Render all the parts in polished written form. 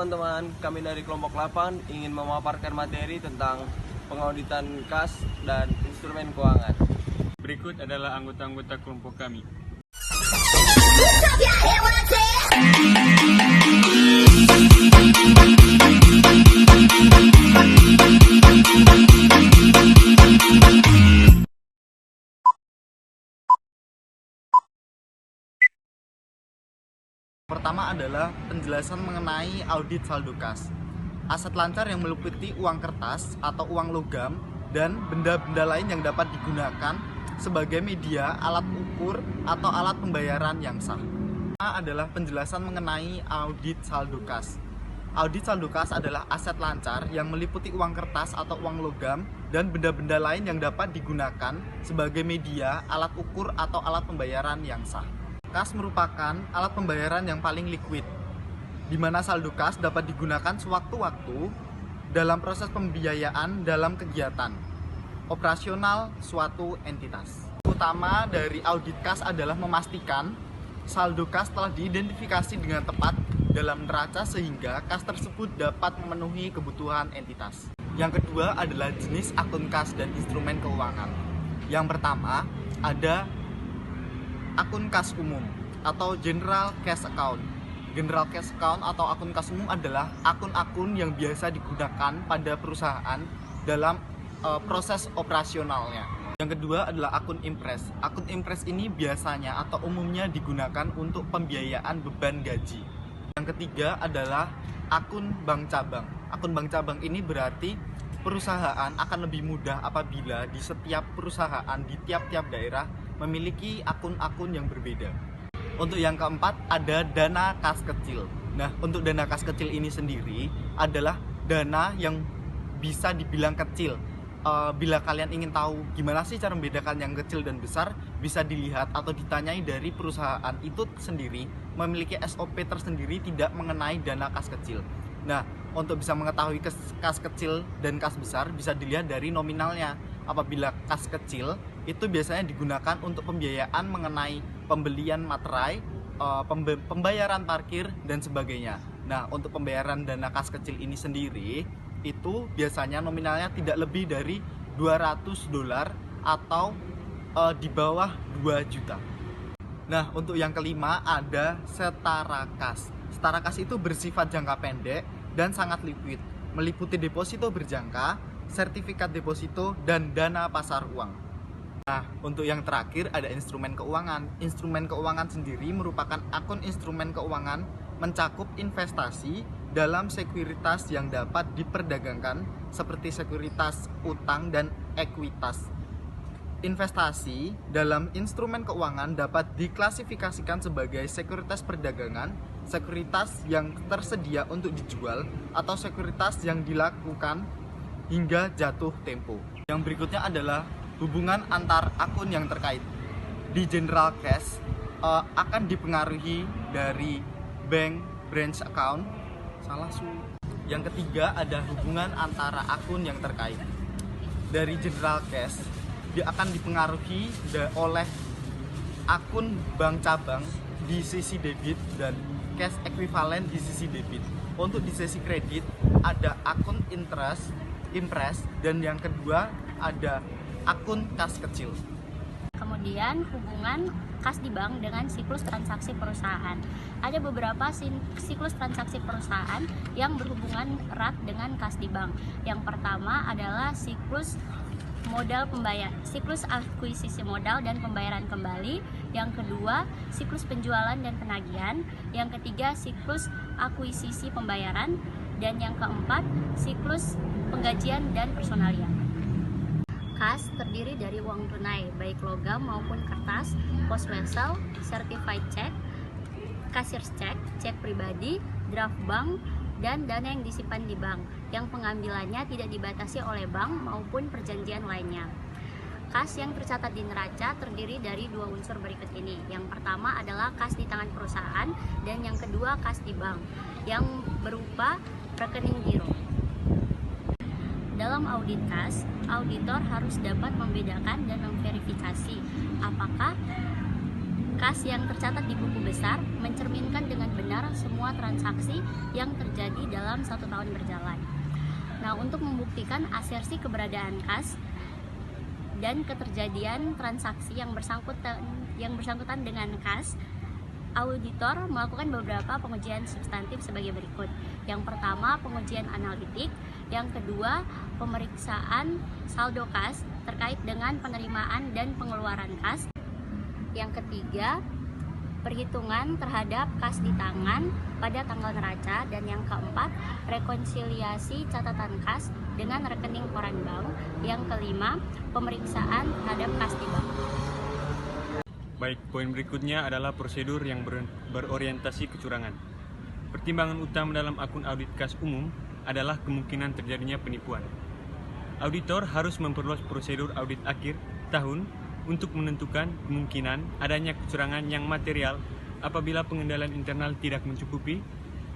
teman-teman, kami dari kelompok 8 ingin memaparkan materi tentang pengauditan kas dan instrumen keuangan. Berikut adalah anggota-anggota kelompok kami. Pertama adalah penjelasan mengenai audit saldo kas. Aset lancar yang meliputi uang kertas atau uang logam dan benda-benda lain yang dapat digunakan sebagai media, alat ukur, atau alat pembayaran yang sah. Pertama adalah penjelasan mengenai audit saldo kas. Audit saldo kas adalah aset lancar yang meliputi uang kertas atau uang logam dan benda-benda lain yang dapat digunakan sebagai media, alat ukur, atau alat pembayaran yang sah. Kas merupakan alat pembayaran yang paling liquid, di mana saldo kas dapat digunakan sewaktu-waktu dalam proses pembiayaan dalam kegiatan operasional suatu entitas. Utama dari audit kas adalah memastikan saldo kas telah diidentifikasi dengan tepat dalam neraca sehingga kas tersebut dapat memenuhi kebutuhan entitas. Yang kedua adalah jenis akun kas dan instrumen keuangan. Yang pertama ada akun kas umum atau general cash account. General cash account atau akun kas umum adalah akun-akun yang biasa digunakan pada perusahaan dalam proses operasionalnya. Yang kedua adalah akun impres. Akun impres ini biasanya atau umumnya digunakan untuk pembiayaan beban gaji. Yang ketiga adalah akun bank cabang. Akun bank cabang ini berarti perusahaan akan lebih mudah apabila di setiap perusahaan di tiap-tiap daerah memiliki akun-akun yang berbeda. Untuk yang keempat ada dana kas kecil. Nah, untuk dana kas kecil ini sendiri adalah dana yang bisa dibilang kecil. Bila kalian ingin tahu gimana sih cara membedakan yang kecil dan besar, bisa dilihat atau ditanyai dari perusahaan itu sendiri memiliki SOP tersendiri tidak mengenai dana kas kecil. Nah, untuk bisa mengetahui kas kecil dan kas besar bisa dilihat dari nominalnya. Apabila kas kecil itu biasanya digunakan untuk pembiayaan mengenai pembelian materai, pembayaran parkir dan sebagainya. Nah, untuk pembayaran dana kas kecil ini sendiri itu biasanya nominalnya tidak lebih dari $200 atau di bawah 2 juta. Nah, untuk yang kelima ada setara kas. Setara kas itu bersifat jangka pendek dan sangat liquid, meliputi deposito berjangka, sertifikat deposito, dan dana pasar uang. Nah, untuk yang terakhir ada instrumen keuangan. Instrumen keuangan sendiri merupakan akun instrumen keuangan mencakup investasi dalam sekuritas yang dapat diperdagangkan seperti sekuritas utang dan ekuitas. Investasi dalam instrumen keuangan dapat diklasifikasikan sebagai sekuritas perdagangan, sekuritas yang tersedia untuk dijual, atau sekuritas yang dilakukan hingga jatuh tempo. Yang berikutnya adalah hubungan antar akun yang terkait. Di general cash akan dipengaruhi dari bank branch account. Yang ketiga ada hubungan antara akun yang terkait. Dari general cash dia akan dipengaruhi oleh akun bank cabang di sisi debit dan cash equivalent di sisi debit. Untuk di sisi kredit ada akun impres, dan yang kedua ada akun kas kecil. Kemudian hubungan kas di bank dengan siklus transaksi perusahaan. Ada beberapa siklus transaksi perusahaan yang berhubungan erat dengan kas di bank. Yang pertama adalah siklus modal pembayar, siklus akuisisi modal dan pembayaran kembali. Yang kedua, siklus penjualan dan penagihan. Yang ketiga, siklus akuisisi pembayaran. Dan yang keempat, siklus penggajian dan personalia. Kas terdiri dari uang tunai, baik logam maupun kertas, post wesel, certified check, cashier's check, cek pribadi, draft bank, dan dana yang disimpan di bank, yang pengambilannya tidak dibatasi oleh bank maupun perjanjian lainnya. Kas yang tercatat di neraca terdiri dari 2 unsur berikut ini. Yang pertama adalah kas di tangan perusahaan, dan yang kedua kas di bank, yang berupa rekening giro. Dalam audit kas, auditor harus dapat membedakan dan memverifikasi apakah kas yang tercatat di buku besar mencerminkan dengan benar semua transaksi yang terjadi dalam 1 tahun berjalan. Nah, untuk membuktikan asersi keberadaan kas dan keterjadian transaksi yang bersangkutan dengan kas, auditor melakukan beberapa pengujian substantif sebagai berikut. Yang pertama, pengujian analitik. Yang kedua, pemeriksaan saldo kas terkait dengan penerimaan dan pengeluaran kas. Yang ketiga, perhitungan terhadap kas di tangan pada tanggal neraca. Dan yang keempat, rekonsiliasi catatan kas dengan rekening koran bank. Yang kelima, pemeriksaan terhadap kas di bank. Baik, poin berikutnya adalah prosedur yang berorientasi kecurangan. Pertimbangan utama dalam akun audit kas umum adalah kemungkinan terjadinya penipuan. Auditor harus memperluas prosedur audit akhir tahun untuk menentukan kemungkinan adanya kecurangan yang material apabila pengendalian internal tidak mencukupi,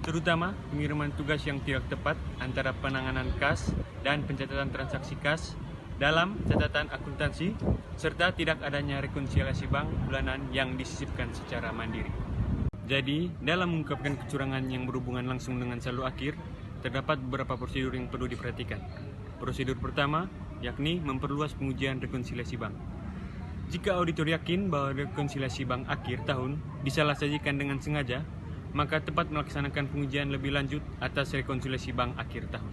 terutama pengiriman tugas yang tidak tepat antara penanganan kas dan pencatatan transaksi kas dalam catatan akuntansi, serta tidak adanya rekonsiliasi bank bulanan yang disisipkan secara mandiri. Jadi, dalam mengungkapkan kecurangan yang berhubungan langsung dengan saldo akhir, terdapat beberapa prosedur yang perlu diperhatikan. Prosedur pertama, yakni memperluas pengujian rekonsiliasi bank. Jika auditor yakin bahwa rekonsiliasi bank akhir tahun disalah-sajikan dengan sengaja, maka tepat melaksanakan pengujian lebih lanjut atas rekonsiliasi bank akhir tahun.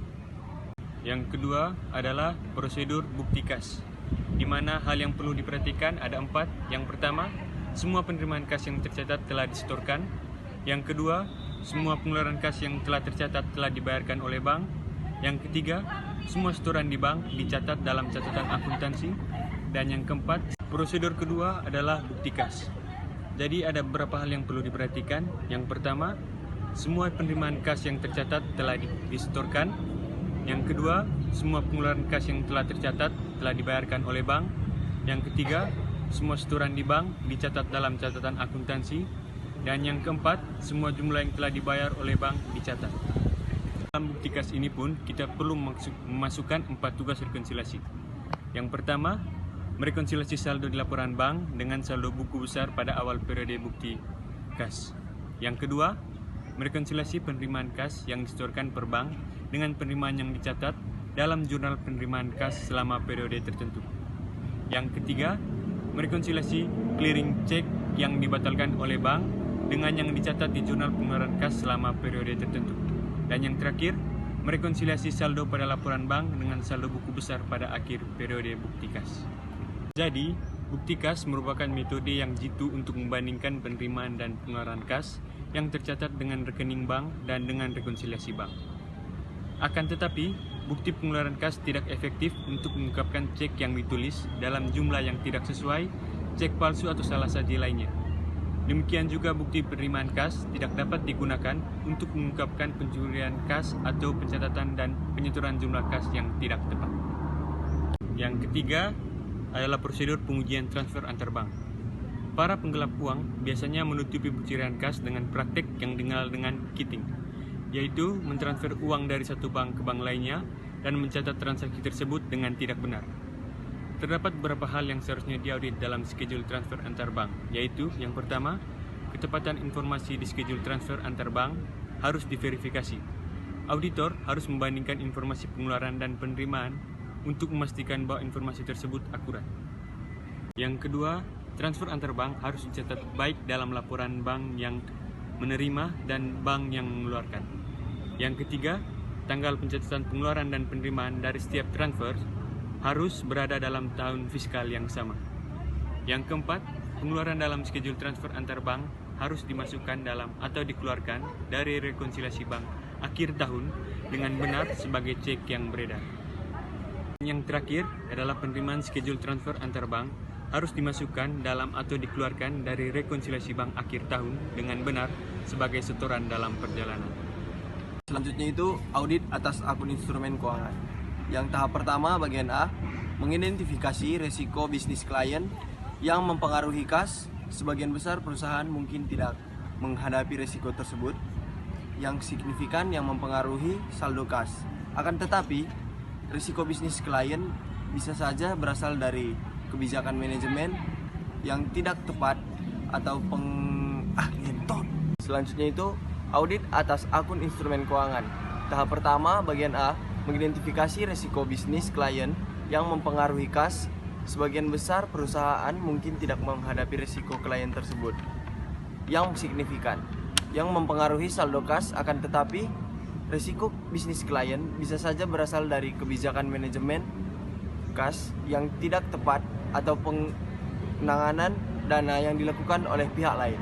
Yang kedua adalah prosedur bukti kas, di mana hal yang perlu diperhatikan ada 4. Yang pertama, semua penerimaan kas yang tercatat telah disetorkan. Yang kedua, semua pengeluaran kas yang telah tercatat telah dibayarkan oleh bank. Yang ketiga, semua setoran di bank dicatat dalam catatan akuntansi. Dan yang keempat, prosedur kedua adalah bukti kas. Jadi ada beberapa hal yang perlu diperhatikan. Yang pertama, semua penerimaan kas yang tercatat telah disetorkan. Yang kedua, semua pengeluaran kas yang telah tercatat telah dibayarkan oleh bank. Yang ketiga, semua setoran di bank dicatat dalam catatan akuntansi. Dan yang keempat, semua jumlah yang telah dibayar oleh bank dicatat. Dalam bukti kas ini pun kita perlu memasukkan 4 tugas rekonsiliasi. Yang pertama, merekonsiliasi saldo di laporan bank dengan saldo buku besar pada awal periode bukti kas. Yang kedua, merekonsiliasi penerimaan kas yang disetorkan per bank dengan penerimaan yang dicatat dalam jurnal penerimaan kas selama periode tertentu. Yang ketiga, merekonsiliasi clearing check yang dibatalkan oleh bank dengan yang dicatat di jurnal pengeluaran kas selama periode tertentu. Dan yang terakhir, merekonsiliasi saldo pada laporan bank dengan saldo buku besar pada akhir periode bukti kas. Jadi, bukti kas merupakan metode yang jitu untuk membandingkan penerimaan dan pengeluaran kas yang tercatat dengan rekening bank dan dengan rekonsiliasi bank. Akan tetapi, bukti pengeluaran kas tidak efektif untuk mengungkapkan cek yang ditulis dalam jumlah yang tidak sesuai, cek palsu atau salah saji lainnya. Demikian juga bukti penerimaan kas tidak dapat digunakan untuk mengungkapkan pencurian kas atau pencatatan dan penyetoran jumlah kas yang tidak tepat. Yang ketiga adalah prosedur pengujian transfer antar bank. Para penggelap uang biasanya menutupi pencurian kas dengan praktek yang dikenal dengan kitting, yaitu mentransfer uang dari satu bank ke bank lainnya dan mencatat transaksi tersebut dengan tidak benar. Terdapat beberapa hal yang seharusnya diaudit dalam schedule transfer antar bank, yaitu yang pertama, ketepatan informasi di schedule transfer antar bank harus diverifikasi. Auditor harus membandingkan informasi pengeluaran dan penerimaan untuk memastikan bahwa informasi tersebut akurat. Yang kedua, transfer antar bank harus dicatat baik dalam laporan bank yang menerima dan bank yang mengeluarkan. Yang ketiga, tanggal pencatatan pengeluaran dan penerimaan dari setiap transfer harus berada dalam tahun fiskal yang sama. Yang keempat, pengeluaran dalam schedule transfer antar bank harus dimasukkan dalam atau dikeluarkan dari rekonsiliasi bank akhir tahun dengan benar sebagai cek yang beredar. Yang terakhir adalah penerimaan schedule transfer antar bank harus dimasukkan dalam atau dikeluarkan dari rekonsiliasi bank akhir tahun dengan benar sebagai setoran dalam perjalanan. Selanjutnya itu audit atas akun instrumen keuangan. Yang tahap pertama bagian A, mengidentifikasi resiko bisnis klien yang mempengaruhi kas. Sebagian besar perusahaan mungkin tidak menghadapi resiko tersebut yang signifikan yang mempengaruhi saldo kas. Akan tetapi, risiko bisnis klien bisa saja berasal dari kebijakan manajemen yang tidak tepat atau ngentot. Selanjutnya itu audit atas akun instrumen keuangan. Tahap pertama bagian A, mengidentifikasi resiko bisnis klien yang mempengaruhi kas. Sebagian besar perusahaan mungkin tidak menghadapi risiko klien tersebut yang signifikan, yang mempengaruhi saldo kas, akan tetapi risiko bisnis klien bisa saja berasal dari kebijakan manajemen kas yang tidak tepat atau penanganan dana yang dilakukan oleh pihak lain.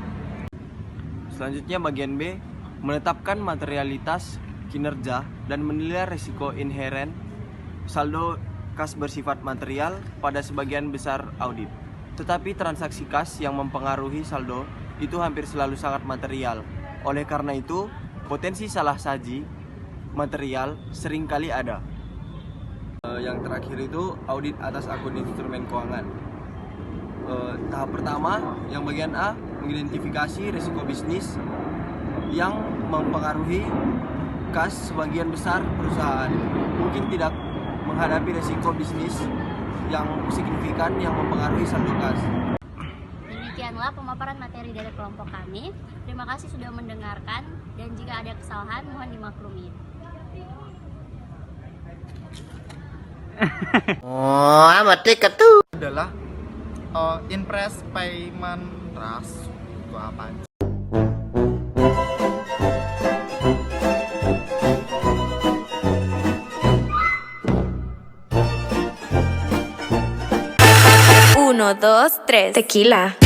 Selanjutnya bagian B, menetapkan materialitas kinerja dan menilai risiko inheren saldo kas bersifat material pada sebagian besar audit. Tetapi transaksi kas yang mempengaruhi saldo itu hampir selalu sangat material. Oleh karena itu, potensi salah saji material seringkali ada. Yang terakhir itu audit atas akun instrumen keuangan. Tahap pertama, yang bagian A, mengidentifikasi risiko bisnis yang mempengaruhi kas. Sebagian besar perusahaan mungkin tidak menghadapi risiko bisnis yang signifikan yang mempengaruhi saldo kas. Demikianlah pemaparan materi dari kelompok kami. Terima kasih sudah mendengarkan, dan jika ada kesalahan mohon dimaklumi. Adalah Impress Payment Trust. Itu apa? Uno, dos, tres. Tequila.